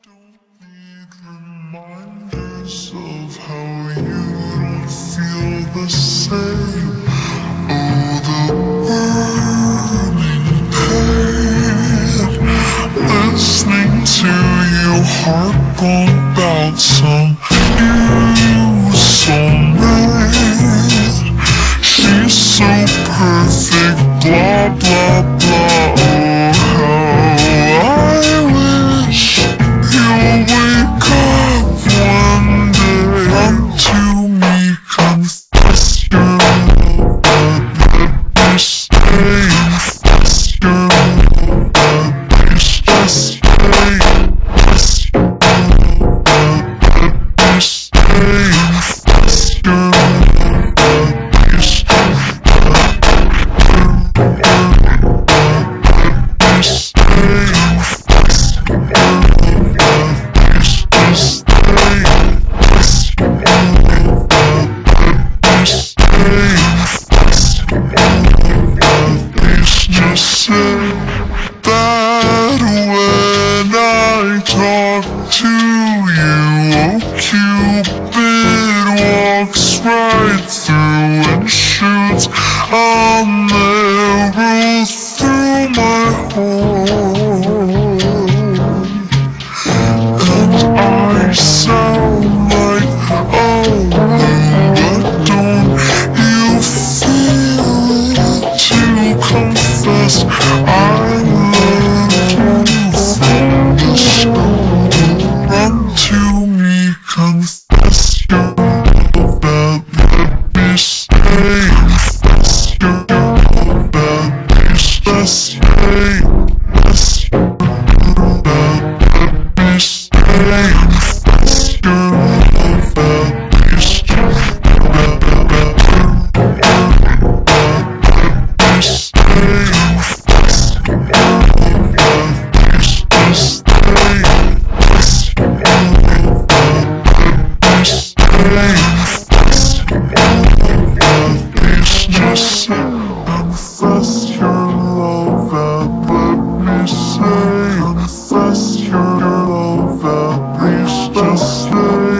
Don't need reminders of how you don't feel the same. Oh, the burning pain. Listening to you harp on about some new soulmate. She's so perfect, blah blah blah. Oh, how I wish you'll wake up one day. Come to me, confess your love, but let me stay. Confess your love, but please just stay. Confess your love, but let me stay. Confess your love, but please just stay. Just say that when I talk to you, oh Cupid walks right through and shoots a arrow through my heart. And I sound like but don't you feel it to confess I love you from the start? Run to me, confess your love, but let me stay. Confess your love, but please just stay. Confess your love, but let me stay. Confess your love, but please just confess your love and let me say. Confess your love and please just stay.